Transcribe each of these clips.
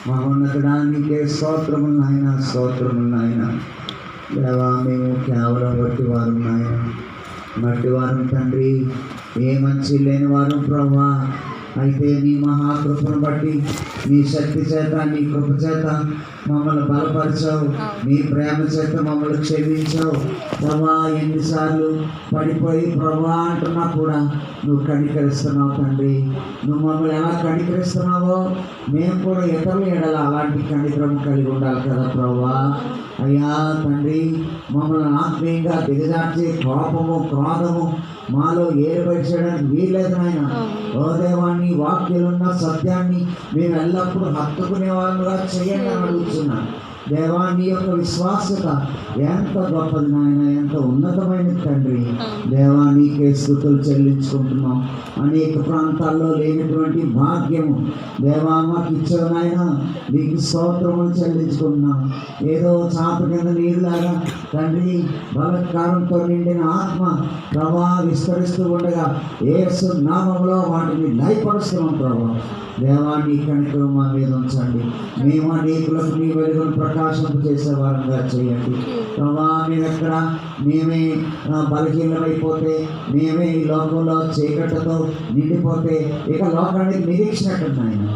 మహోన్నతడానికి స్తోత్రములు నాయన, స్తోత్రములు నాయన. దేవా, మేము కేవలం వట్టివారు నాయన, మట్టివారు తండ్రి, ఏ మంచి లేని వారు ప్రభా. అయితే నీ మహాకృపను బట్టి, నీ శక్తి చేత, నీ కృప చేత మమ్మల్ని బలపరిచావు, నీ ప్రేమ చేత మమ్మల్ని క్షమించావు ప్రభా. ఎన్నిసార్లు పడిపోయి ప్రభా అంటున్నా కూడా నువ్వు కనికరిస్తున్నావు తండ్రి. నువ్వు మమ్మల్ని ఎలా కనికరిస్తున్నావో మేము కూడా ఇతరుల ఎడల అలాంటి కనికరం కలిగి ఉండాలి కదా ప్రభా. అయ్యా తండ్రి, మమ్మల్ని ఆత్మీయంగా దిగజార్చి కోపము, క్రోధము మాలో ఏర్పడి చేయడానికి వీల్లేదు నాయన. ఓ దేవా, నీ వాక్యాలున్న సత్యాన్ని మేము ఎల్లప్పుడూ హత్తుకునే వాళ్ళుగా చేయండి అని అడుగుతున్నాను దేవా. నీ యొక్క విశ్వాసత ఎంత గొప్పది నాయన, ఎంత ఉన్నతమైనది తండ్రి. దేవా, నీకే స్తుతులు చెల్లించుకుంటున్నాం. అనేక ప్రాంతాల్లో లేనటువంటి భాగ్యము దేవా మాకు ఇచ్చావు నాయన, నీకు స్తోత్రములు చెల్లించుకుంటున్నాం. ఏదో చాప కింద నీరులాగా తండ్రి, బలత్కారంతో నిండిన ఆత్మ ప్రభా విస్తరిస్తూ ఉండగా యేసు నామములో వాటిని లయపరుస్తున్నాం ప్రభా. దేవా, నీ కనికరం మా మీద ఉంచండి. మేము అనేకులకు నీ వెలుగును ప్రకాశింప చేసే వారంగా చేయండి ప్రభా. మేమెక్కడ మేమే బలహీనమైపోతే, మేమే ఈ లోకంలో చీకటితో నిండిపోతే ఇక లోకానికి నిరీక్షినట్టున్నాయన.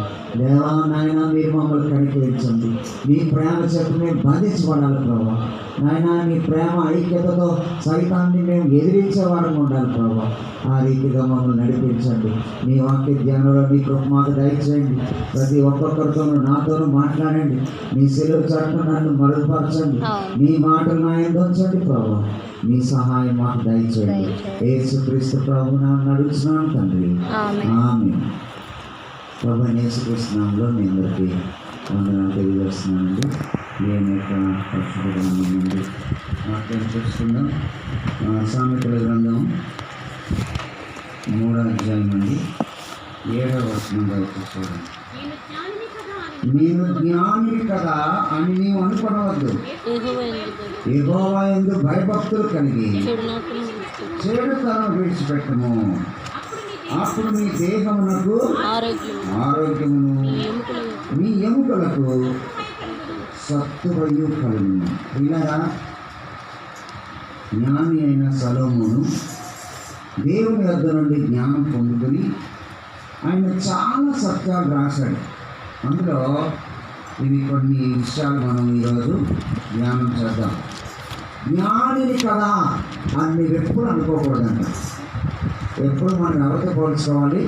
దేవా నాయన, మీరు మమ్మల్ని కనికరించండి. నీ ప్రేమ చేత మేము బంధించబడాలి ప్రభా. నాయన, నీ ప్రేమ ఐక్యతతో సైతాన్ని మేము ఎదిరించే వారం ఉండాలి ప్రభా. ఆ రీతిగా మమ్మల్ని నడిపించండి. నీ వాక్య ధ్యానంలో నీ కృప మాకు దయచేయండి. ప్రతి ఒక్కొక్కరితోనూ నాతోనూ మాట్లాడండి. నీ సెలవు చట్టం నన్ను మరుగుపరచండి. నీ మాటలు నా యందు ఉంచండి ప్రభా. నీ సహాయం మాకు దయచేయండి. యేసుక్రీస్తు ప్రభువు నామమున అడుగుతున్నాను తండ్రి, ఆమేన్. ప్రభు యేసుక్రీస్తు నామములో మీ అందరికీ వందనాలు తెలియజేస్తున్నానండి. దేవుని యొక్క పరిశుద్ధ గ్రంథం నుండి వాక్యం చూస్తున్నాం. సామెతల గ్రంథం 3వ అధ్యాయం నుండి 7వ వచనం చూడండి. నేను జ్ఞాని కదా అని నీవు అనుకోవద్దు, యెహోవా యందు భయభక్తులు కలిగి చెడుతనం విడిచిపెట్టము. అప్పుడు నీ దేహమునకు ఆరోగ్యమును, నీ ఎముకలకు సత్తువయు కలుగును. ఇలా జ్ఞాని అయిన సొలొమోను దేవుని వద్ద నుండి జ్ఞానం పొందుకొని ఆయన చాలా సత్యాలు రాశాడు. అందులో ఇవి కొన్ని విషయాలు మనం ఈరోజు ధ్యానం చేద్దాం. జ్ఞానిని కదా అని మీరు ఎప్పుడు అనుకోకూడదంట. ఎప్పుడు మనం ఎవరితో పోల్చుకోవాలి?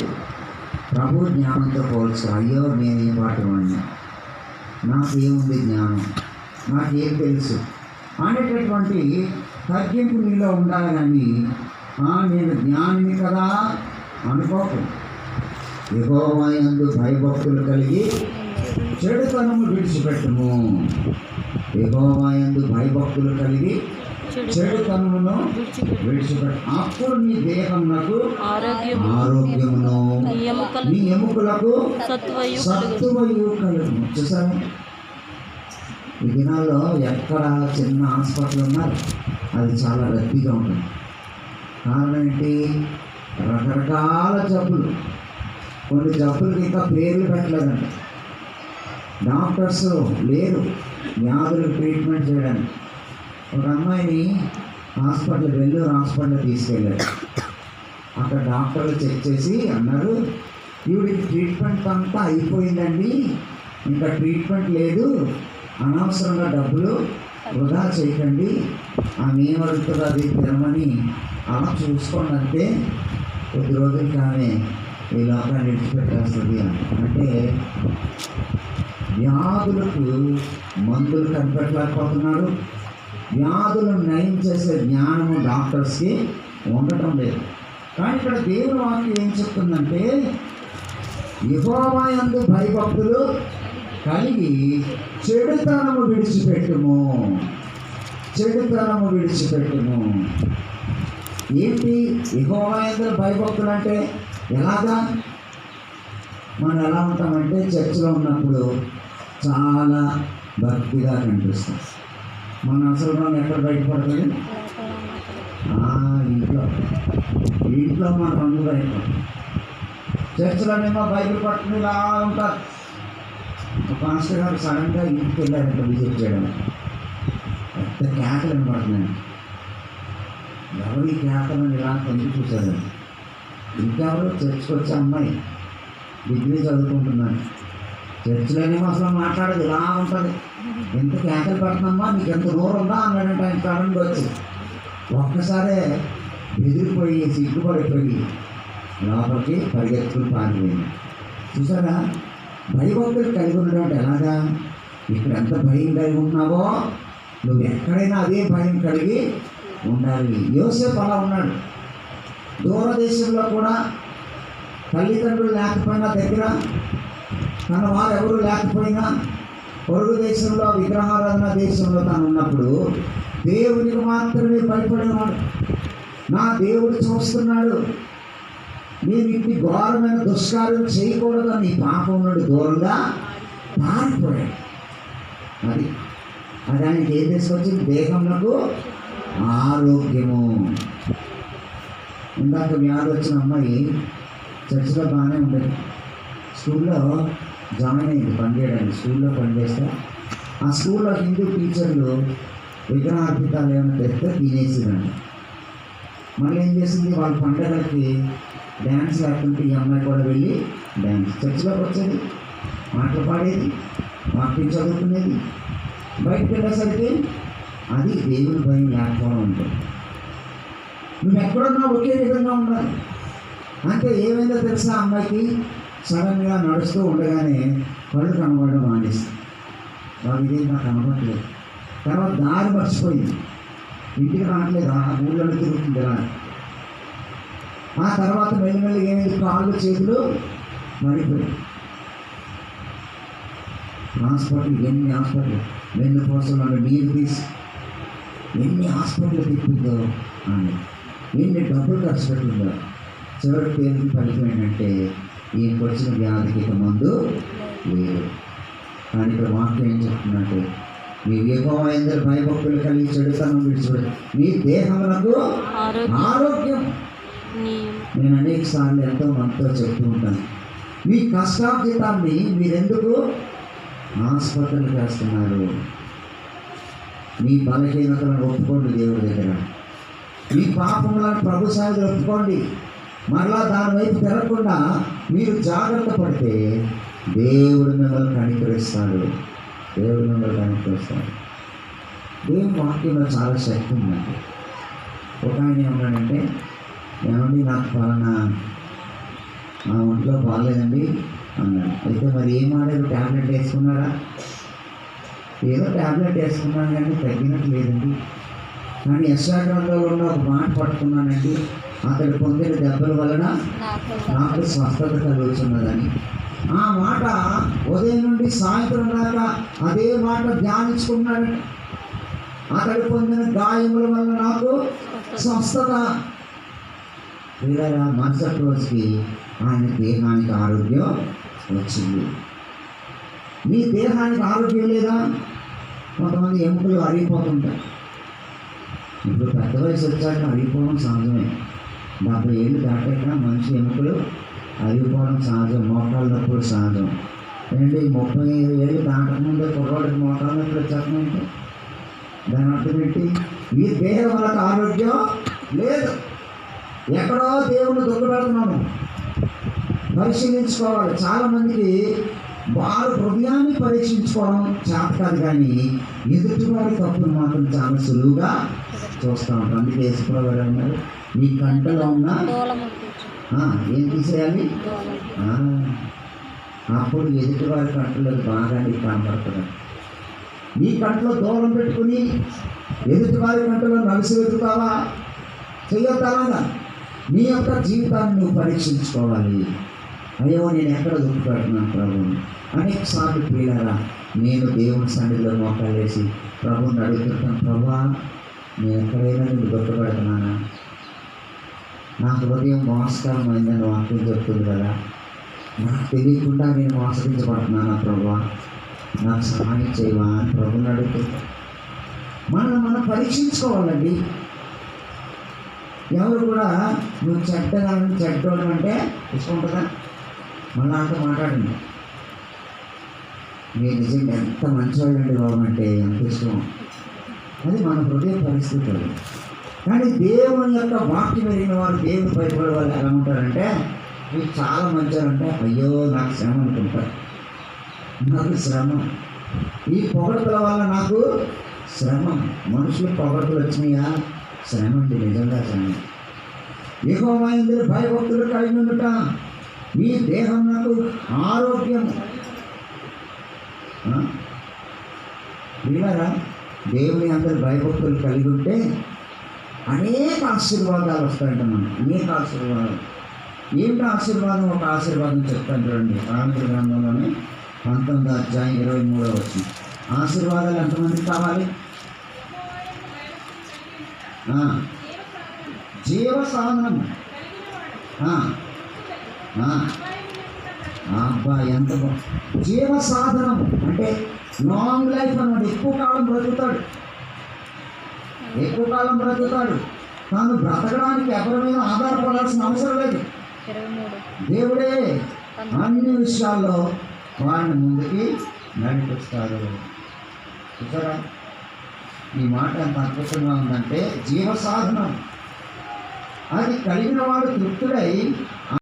ప్రభు జ్ఞానంతో పోల్చుకోవాలి. అయ్యో, నేను ఏ పాట వాడిని, నాకేముంది జ్ఞానం, నాకేం తెలుసు అనేటటువంటి తగ్గింపు నీలో ఉండాలి. కానీ నేను జ్ఞానిని కదా అనుకోకు. యెహోవా యందు భయభక్తులు కలిగి చెడుతనము విడిచిపెట్టుము. యెహోవా యందు భయభక్తులు కలిగి చెడుతనమును విడిచిపెట్టు. అప్పుడు నీ దేహమునకు ఆరోగ్యమును, నీ ఎముకలకు సత్తువయు కలుగును. చూసాము, ఈ దినాల్లో ఎక్కడ చిన్న హాస్పిటల్ ఉన్నారు అది చాలా రద్దీగా ఉంటుంది. కారణం ఏంటి? రకరకాల జబ్బులు. కొన్ని జబ్బులకి ఇంకా పేర్లు పెట్టలేదంట. డాక్టర్స్ లేరు వ్యాధులకు ట్రీట్మెంట్ చేయడానికి. ఒక అమ్మాయిని వెల్లూరు హాస్పిటల్ తీసుకెళ్ళారు. అక్కడ డాక్టర్లు చెక్ చేసి అన్నారు, ఈవిడికి ట్రీట్మెంట్ అంతా అయిపోయిందండి, ఇంకా ట్రీట్మెంట్ లేదు, అనవసరంగా డబ్బులు వృధా చేయకండి, ఆమె ఏమడుగుతుందో అది తినమని అలా చూసుకోండి. అంటే కొద్ది రోజులకి ఆమె ఈ లోకాన్ని విడిచిపెట్టేస్తుంది. అంటే వ్యాధులకు మందులు కనిపెట్టలేకపోతున్నారు. వ్యాధులను నయం చేసే జ్ఞానము డాక్టర్స్కి ఉండటం లేదు. కానీ ఇక్కడ దేవుని వాక్యం ఏం చెప్తుందంటే, యెహోవా యందు భయభక్తులు కలిగి చెడుతనము విడిచిపెట్టుము. చెడుతనము విడిచిపెట్టుము. ఏంటి యెహోవా యందు భయభక్తులు అంటే? ఎలాగా? మనం ఎలా ఉంటామంటే చర్చిలో ఉన్నప్పుడు చాలా భక్తిగా కనిపిస్తాం. మన అసలు మనం ఎక్కడ బయటపడుతుంది? ఇంట్లో మన రంగు బయటపడుతుంది. చర్చిలోనేమో బైబిల్ పట్టుకుని ఇలా ఉంటారు. పాస్టర్ గారు సడన్గా ఇంటికి వెళ్ళారంట విజిట్ చేయడానికి. పెద్ద కేకలు వినపడుతున్నాయి. ఎవరి కేకలను ఇలా తొంగి చూశారండి. ఇంకెవరు చర్చ్కి వచ్చే అమ్మాయి డిగ్రీ చదువుకుంటున్నాను. చర్చిలోనేమో అసలు మాట్లాడదు, ఇలా ఉంటుంది. ఎంత కేకలు పెడుతుందమ్మా, నీకు ఎంత దూరం ఉందా అన్నాడంటే ఆయన సడన్గా వచ్చి ఒక్కసారే బెదిరిపోయి సిగ్గుపడిపోయి లోపలికి పరిగెత్తుకుని పారిపోయింది. చూసారా, భయభక్తులు కలిగి ఉండడం అంటే ఎలాగా? ఇక్కడ ఎంత భయం కలిగి ఉన్నావో నువ్వు ఎక్కడైనా అదే భయం కలిగి ఉండాలి. యోసేపు అలా ఉన్నాడు. దూరదేశంలో కూడా తల్లిదండ్రులు లేకపోయినా, దగ్గర తన వారు ఎవరు లేకపోయినా, పొరుగు దేశంలో విగ్రహారాధన దేశంలో తాను ఉన్నప్పుడు దేవునికి మాత్రమే భయపడేవాడు. నా దేవుడు చూస్తున్నాడు, నేను ఇంటి ఘోరమైన దుష్కార్యం చేయకూడదు, నీ పాపం నుండి దూరంగా పారిపోయాడు. అది ఆయనకి ఏం తీసుకొచ్చింది? దేహంలో ఆరోగ్యము. ఇందాక వ్యాధి వచ్చిన అమ్మాయి చర్చిలో బాగానే ఉండేది. స్కూల్లో జాయిన్ అయింది పనిచేయడానికి. స్కూల్లో పనిచేస్తే ఆ స్కూల్లో హిందూ టీచర్లు విగ్రహార్పితాలు ఏమైనా తెస్తే తినేసిందండి. మళ్ళీ ఏం చేసింది? వాళ్ళ పండుగలకి డ్యాన్స్ లేకుంటే ఈ అమ్మాయి కూడా వెళ్ళి డ్యాన్స్ చర్చిలోకి వచ్చేది, మాటలు పాడేది, వాక్యం చదువుకునేది. బయటకు వెళ్ళేసరికి అది దేవుని భయం లేకపోవడం ఉంటుంది. నువ్వు ఎక్కడున్నా ఒకే విధంగా ఉండాలి. అంటే ఏమైందో తెలుసా, అమ్మాయికి సడన్గా నడుస్తూ ఉండగానే కళ్ళు కనబడడం మానేస్తుంది. వాళ్ళు ఇదేం నాకు కనబడలేదు. తర్వాత దారి మర్చిపోయింది, ఇంటికి రావట్లేదు, ఆ ఊళ్ళో తిరుగుతుంది ఇలా. ఆ తర్వాత మెల్లిమెల్లి ఏమైంది? కాళ్ళు చేతులు మరిపోయి ఎన్ని హాస్పిటల్ వెన్నుపోసలు నీరు తీసి ఎన్ని హాస్పిటల్ తిప్పిందో అని, ఎన్ని డబ్బులు ఖర్చు పెట్టిందో. చివరికి పేరుకి పడిపోయిందంటే ఈయనకు వచ్చిన వ్యాధికి ఇక మందు లేదు. కానీ ఇక్కడ వాక్యం ఏం చెప్తున్నట్టు, మీ విభవమైందరూ భయభక్తులు కలిగి చెడుతనం విడిచిపెడు, మీ దేహములకు ఆరోగ్యం. నేను అనేక సార్లు ఎంతో మనతో చెప్తూ ఉంటాను, మీ కష్టార్జితాన్ని మీరెందుకు ఆసుపత్రులు చేస్తున్నారు? మీ బలహీనతలను ఒప్పుకోండి దేవుడి దగ్గర, మీ పాపములను ప్రభు సాయిలో ఒప్పుకోండి. మరలా దాని వైపు తిరగకుండా మీరు జాగ్రత్త పడితే దేవుడు మిమ్మల్ని కనికరిస్తాడు. దేవుడు మిమ్మల్ని కనికరిస్తాడు. దేవుని వాక్యంలో చాలా శక్తి ఉందండి. ఒక ఆయన ఏమన్నాడంటే, ఏమండి నాకు పలానా మా ఒంట్లో బాగాలేదండి అన్నాడు. అయితే మరి ఏం ఆడారు? ట్యాబ్లెట్ వేసుకున్నారా? ఏదో ట్యాబ్లెట్ వేసుకున్నాను కానీ తగ్గినట్టు లేదండి. కానీ యశాగ్రంథంలో ఉన్న ఒక మాట పట్టుకున్నానండి, అతడు పొందిన దెబ్బల వలన నాకు స్వస్థత కలుగుతున్నదని. ఆ మాట ఉదయం నుండి సాయంత్రం దాకా అదే మాట ధ్యానించుకున్నాడు. అతడు పొందిన గాయముల వలన నాకు స్వస్థత. ఇలా మరుసటి రోజుకి ఆయన దేహానికి ఆరోగ్యం వచ్చింది. మీ దేహానికి ఆరోగ్యం లేదా? కొంతమంది ఎముకలు అరిగిపోతుంటాయి. ఇప్పుడు పెద్ద వయసు వచ్చాక అరిగిపోవడం సహజమే. 70 ఏళ్ళు దాటాక మనిషి ఎముకలు అరిగిపోవడం సహజం, మోకాళ్ళ నొప్పులు సహజం. ఏంటి 35 ఏళ్ళు దాటకముందే కుర్రోడికి మోకాళ్ళ నొప్పులు వచ్చాకంటే దాని అర్థం ఏంటి? ఈ దేహం వాళ్ళకి ఆరోగ్యం లేదు. ఎక్కడో దేవుని దొంగపెడుతున్నాము. పరిశీలించుకోవాలి. చాలామందికి వారు హృదయాన్ని పరీక్షించుకోవడం చేత కాదు, కానీ ఎదుటివారి తప్పులు మాత్రం చాలా సులువుగా చూస్తూ ఉంటాం. అందుకే యేసుప్రభువు గారు అన్నారు, నీ కంటలో ఉన్న ఏం తీసేయాలి? అప్పుడు ఎదుటివారి కంటలో బాగా నీకు కనపడుతుంది. నీ కంటలో దూరం పెట్టుకుని ఎదుటివారి కంటలో నలిసి వెతుకుతావా? చెయ్యొద్దాలా? నీ యొక్క జీవితాన్ని నువ్వు పరీక్షించుకోవాలి. అయ్యో నేను ఎక్కడ దుఃఖపెడుతున్నాను ప్రభుని. అనేక సార్లు ప్రియులారా, నేను దేవుని సన్నిధిలో మోకాలేసి ప్రభుని అడుగుతుంటాను, ప్రభా నేను ఎక్కడైనా నేను దుఃఖపెడుతున్నానా? నా హృదయం మోసకరమైందని వాక్యం చెప్తుంది కదా, నాకు తెలియకుండా నేను మోసగించబడుతున్నానా ప్రభా, నాకు సహాయం చేయవా అని ప్రభుని అడుగుతుంటా. మనం పరీక్షించుకోవాలండి. ఎవరు కూడా నువ్వు చెడ్డోడు అంటే ఇష్టం ఉంటుందా? మళ్ళీ అంతా మాట్లాడండి. మీరు నిజంగా ఎంత మంచివాళ్ళండి బాబు అంటే ఎంత ఇష్టం. అది మన హృదయ పరిస్థితులు. కానీ దేవుని యొక్క వాక్యం ఎరిగిన వారు, దేవుని భయపడే వాళ్ళు ఎలా ఉంటారంటే, మీరు చాలా మంచివారంటే అయ్యో నాకు శ్రమ అనుకుంటారు. నాకు శ్రమ, ఈ పొగడతల వల్ల నాకు శ్రమ. మనుషులు పొగడతలు వచ్చినాయా? శ్రమ అండి, నిజంగా శ్రమ. యెహోవా యందు భయభక్తులు కలిగి ఉండుట ఈ దేహం నాకు ఆరోగ్యం. విన్నారా? దేవుని అందరు భయభక్తులు కలిగి ఉంటే అనేక ఆశీర్వాదాలు వస్తాయంట మనం. అనేక ఆశీర్వాదాలు. ఏమిటి ఆశీర్వాదం? ఒక ఆశీర్వాదం చెప్తాను చూడండి. సామెతల గ్రంథంలోనే 19వ అధ్యాయం 23వ వచనం. ఆశీర్వాదాలు ఎంతమందికి కావాలి? జీవ సాధనం. అబ్బా ఎంత జీవ సాధనం అంటే లాంగ్ లైఫ్ అన్నమాట. ఎక్కువ కాలం బ్రతుకుతాడు, ఎక్కువ కాలం బ్రతుకుతాడు. తాను బ్రతకడానికి ఎవరి మీద ఆధారపడాల్సిన అవసరం లేదు. దేవుడే అన్ని విషయాల్లో వాడిని ముందుకి నడిపిస్తాడు. చూసారా ఈ మాట ఎంత అద్భుతంగా ఉందంటే, జీవ సాధనం అది కలిగిన వాడు తృప్తుడై